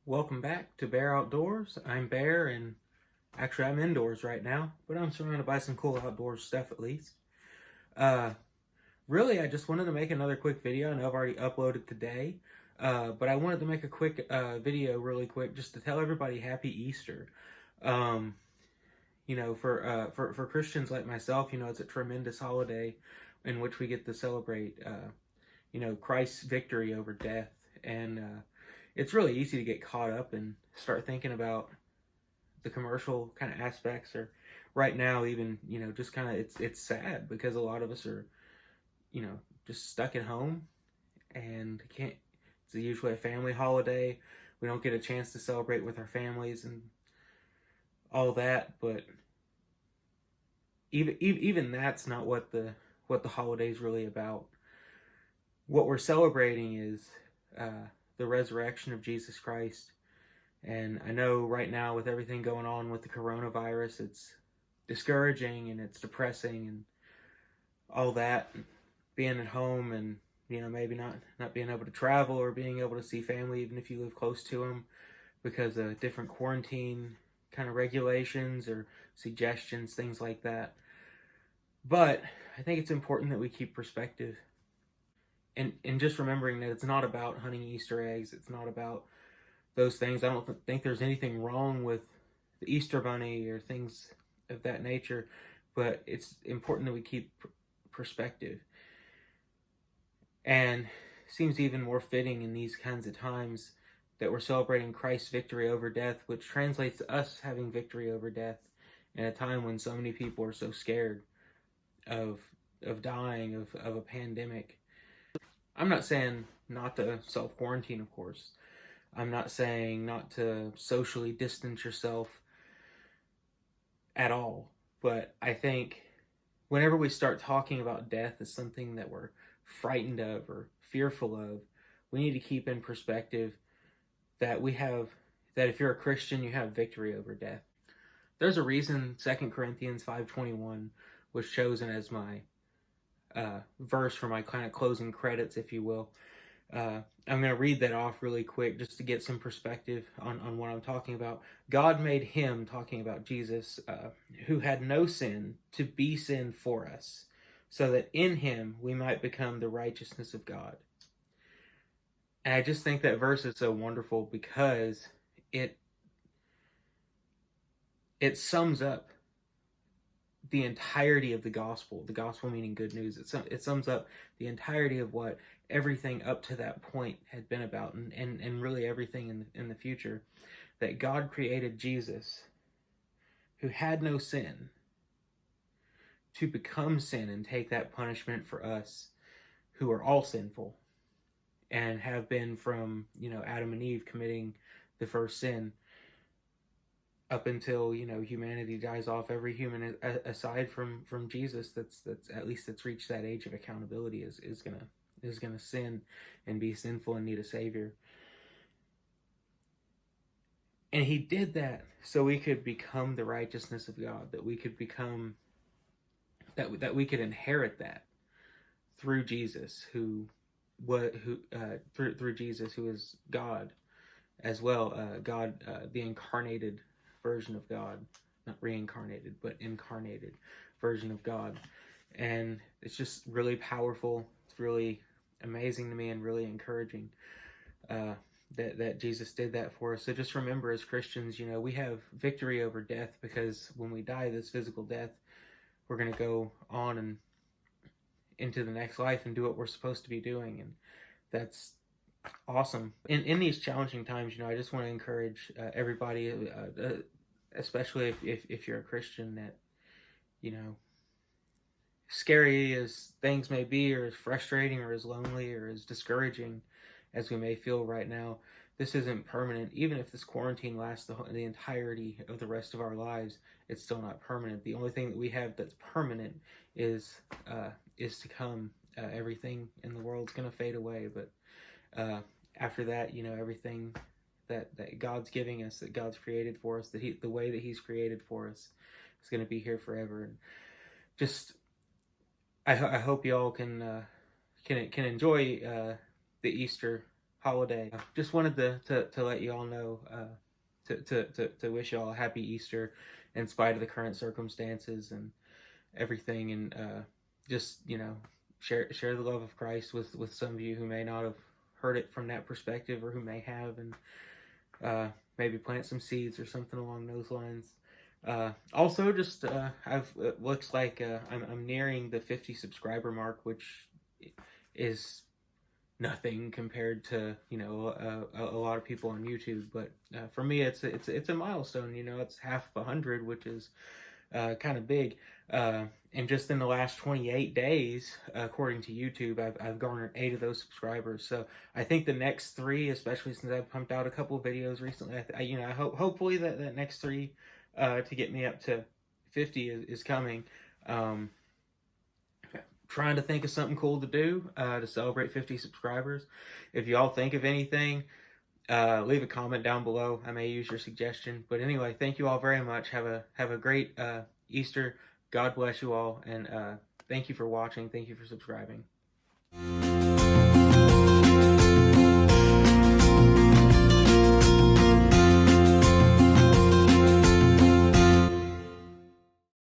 Welcome back to Bear Outdoors. I'm Bear, and actually I'm indoors right now, but I'm surrounded by some cool outdoor stuff at least. Uh, Really, I just wanted to make another quick video. I know I've already uploaded today, but I wanted to make a quick video really quick just to tell everybody Happy Easter. Um, for Christians like myself, it's a tremendous holiday in which we get to celebrate, Christ's victory over death. And it's really easy to get caught up and start thinking about the commercial kind of aspects, or right now even, just kind of it's sad because a lot of us are, just stuck at home and can't. It's usually a family holiday. We don't get a chance to celebrate with our families and all that, but even that's not what the holiday is really about. What we're celebrating is the resurrection of Jesus Christ. And I know right now, with everything going on with the coronavirus, it's discouraging and it's depressing and all that. Being at home and maybe not being able to travel or being able to see family, even if you live close to them, because of different quarantine kind of regulations or suggestions, things like that. But I think it's important that we keep perspective and just remembering that it's not about hunting Easter eggs. It's not about those things. I don't think there's anything wrong with the Easter Bunny or things of that nature, but it's important that we keep perspective. And it seems even more fitting in these kinds of times that we're celebrating Christ's victory over death, which translates to us having victory over death in a time when so many people are so scared of dying of a pandemic. I'm not saying not to self-quarantine, of course. I'm not saying not to socially distance yourself at all. But I think whenever we start talking about death as something that we're frightened of or fearful of, we need to keep in perspective that if you're a Christian, you have victory over death. There's a reason 2 Corinthians 5:21 was chosen as my verse for my kind of closing credits, if you will. I'm going to read that off really quick just to get some perspective on what I'm talking about. God made him, talking about Jesus, who had no sin, to be sin for us, so that in him we might become the righteousness of God. And I just think that verse is so wonderful because it sums up the entirety of the gospel meaning good news. It sums up the entirety of what everything up to that point had been about, and really everything in the future. That God created Jesus, who had no sin, to become sin and take that punishment for us, who are all sinful, and have been from, Adam and Eve committing the first sin, up until humanity dies off. Every human aside from Jesus that's reached that age of accountability is gonna sin and be sinful and need a savior. And he did that so we could become the righteousness of God, that we could become that we could inherit that through Jesus, through Jesus, who is God as well. God, the incarnated version of God, not reincarnated, but incarnated version of God. And it's just really powerful. It's really amazing to me and really encouraging that Jesus did that for us. So just remember, as Christians, we have victory over death, because when we die this physical death, we're going to go on and into the next life and do what we're supposed to be doing. And that's awesome. In these challenging times, I just want to encourage everybody, especially if you're a Christian, that scary as things may be, or as frustrating, or as lonely, or as discouraging as we may feel right now, this isn't permanent. Even if this quarantine lasts the entirety of the rest of our lives, it's still not permanent. The only thing that we have that's permanent is to come. Everything in the world's going to fade away, but after that, everything that God's giving us, that God's created for us, the way that he's created for us, is going to be here forever. And just I hope y'all can enjoy the Easter holiday. Just wanted to let you all know, to wish you all a happy Easter in spite of the current circumstances and everything, and just, you know, share the love of Christ with some of you who may not have heard it from that perspective, or who may have, and maybe plant some seeds or something along those lines. Also, just it looks like I'm nearing the 50 subscriber mark, which is nothing compared to, you know, a lot of people on YouTube. But for me, it's a milestone. You know, it's half of 100, which is kind of big. And just in the last 28 days, according to YouTube, I've garnered 8 of those subscribers. So I think the next 3, especially since I've pumped out a couple of videos recently, I hopefully that next 3 to get me up to 50 is coming. Trying to think of something cool to do to celebrate 50 subscribers. If y'all think of anything, leave a comment down below. I may use your suggestion. But anyway, thank you all very much. Have a great Easter. God bless you all, and thank you for watching. Thank you for subscribing.